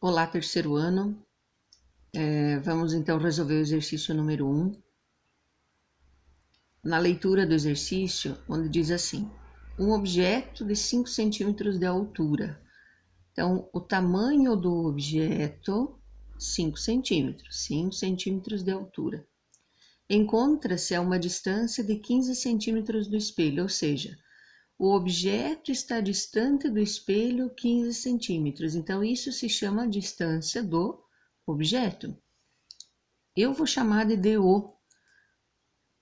Olá, terceiro ano. Vamos então resolver o exercício número 1. Na leitura do exercício, onde diz assim: um objeto de 5 centímetros de altura. Então, o tamanho do objeto, 5 centímetros de altura. Encontra-se a uma distância de 15 centímetros do espelho, ou seja, o objeto está distante do espelho 15 centímetros. Então, isso se chama distância do objeto. Eu vou chamar de DO.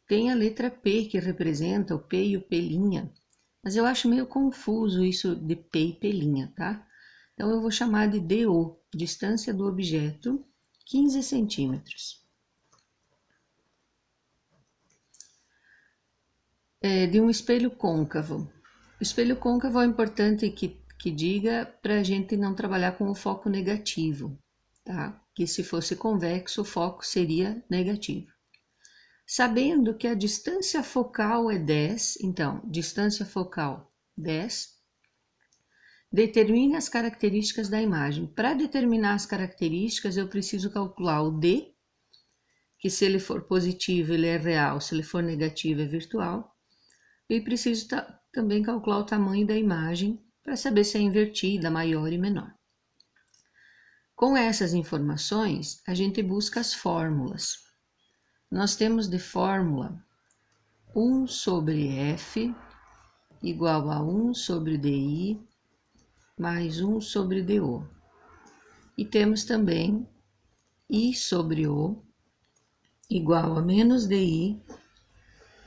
Tem a letra P que representa o P e o P', mas eu acho meio confuso isso de P e P', tá? Então eu vou chamar de DO, distância do objeto, 15 centímetros. De um espelho côncavo. O espelho côncavo é importante que diga para a gente não trabalhar com o foco negativo, tá? Que se fosse convexo, o foco seria negativo. Sabendo que a distância focal é 10, então, distância focal 10, determine as características da imagem. Para determinar as características, eu preciso calcular o D, que se ele for positivo, ele é real, se ele for negativo, é virtual. E preciso também calcular o tamanho da imagem, para saber se é invertida, maior e menor. Com essas informações, a gente busca as fórmulas. Nós temos de fórmula 1 sobre F igual a 1 sobre DI mais 1 sobre DO. E temos também I sobre O igual a menos DI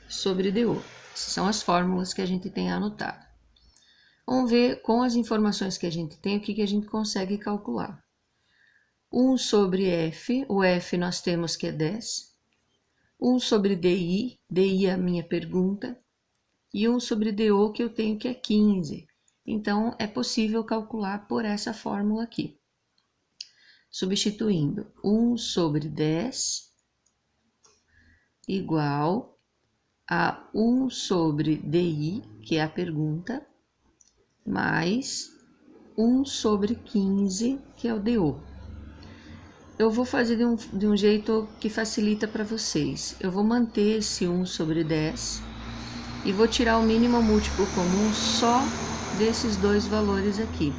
sobre DO. Essas são as fórmulas que a gente tem anotado. Vamos ver com as informações que a gente tem o que a gente consegue calcular. 1 sobre F, o F nós temos que é 10. 1 sobre DI, DI é a minha pergunta. E 1 sobre DO que eu tenho que é 15. Então, é possível calcular por essa fórmula aqui. Substituindo 1 sobre 10 igual a 1 sobre DI, que é a pergunta, mais 1 sobre 15, que é o DO. Eu vou fazer de um jeito que facilita para vocês. Eu vou manter esse 1 sobre 10 e vou tirar o mínimo múltiplo comum só desses dois valores aqui,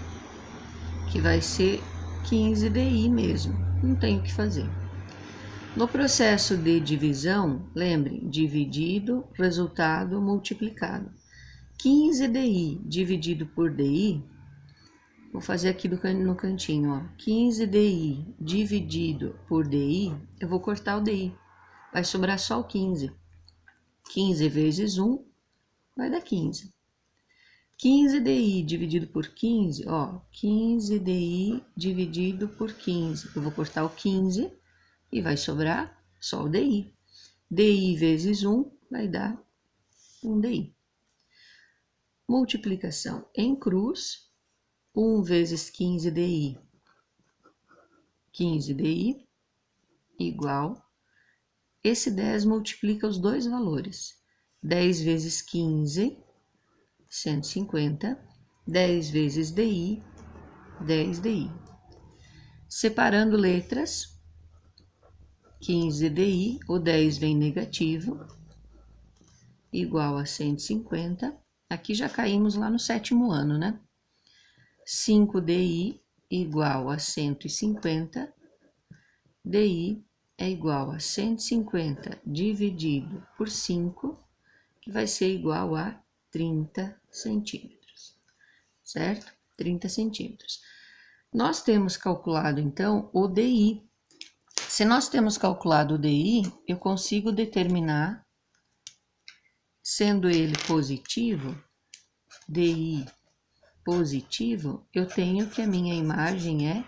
que vai ser 15 DI mesmo, não tem o que fazer. No processo de divisão, lembrem, dividido, resultado multiplicado. 15 DI dividido por DI, vou fazer aqui no cantinho, ó, 15 DI dividido por DI, eu vou cortar o DI, vai sobrar só o 15. 15 vezes 1 vai dar 15. 15 DI dividido por 15, ó, 15 DI dividido por 15. Eu vou cortar o 15 e vai sobrar só o DI. DI vezes 1 vai dar 1 DI. Multiplicação em cruz, 1 vezes 15 DI, 15 DI, igual. Esse 10 multiplica os dois valores. 10 vezes 15, 150. 10 vezes DI, 10 DI. Separando letras, 15 DI, o 10 vem negativo, igual a 150. Aqui já caímos lá no sétimo ano, né? 5 DI igual a 150. DI é igual a 150 dividido por 5, que vai ser igual a 30 centímetros, certo? 30 centímetros. Nós temos calculado, então, o DI. Se nós temos calculado o DI, eu consigo determinar, sendo ele positivo, DI positivo, eu tenho que a minha imagem é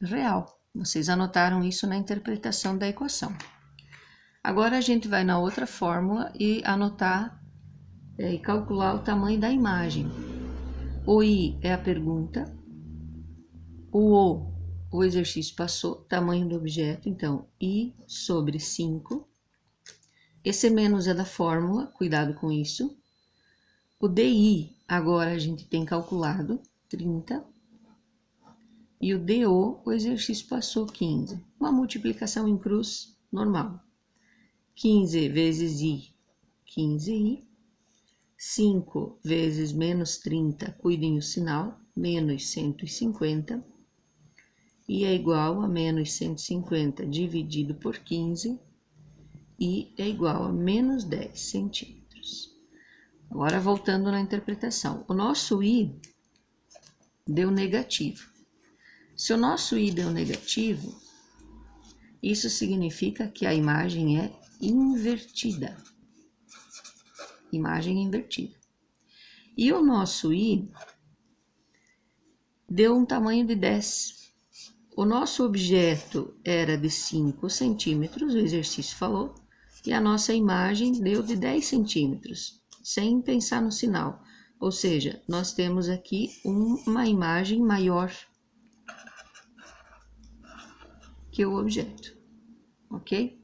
real. Vocês anotaram isso na interpretação da equação. Agora a gente vai na outra fórmula e anotar e calcular o tamanho da imagem. O I é a pergunta, o exercício passou, tamanho do objeto, então I sobre 5. Esse menos é da fórmula, cuidado com isso. O DI, agora a gente tem calculado, 30. e o DO, o exercício passou 15. Uma multiplicação em cruz normal. 15 vezes I, 15I. 5 vezes menos 30, cuidem o sinal, menos 150. E é igual a menos 150 dividido por 15. E é igual a menos 10 centímetros. Agora, voltando na interpretação. O nosso I deu negativo. Se o nosso I deu negativo, isso significa que a imagem é invertida. Imagem invertida. E o nosso I deu um tamanho de 10. O nosso objeto era de 5 centímetros, o exercício falou, e a nossa imagem deu de 10 centímetros, sem pensar no sinal. Ou seja, nós temos aqui uma imagem maior que o objeto, ok?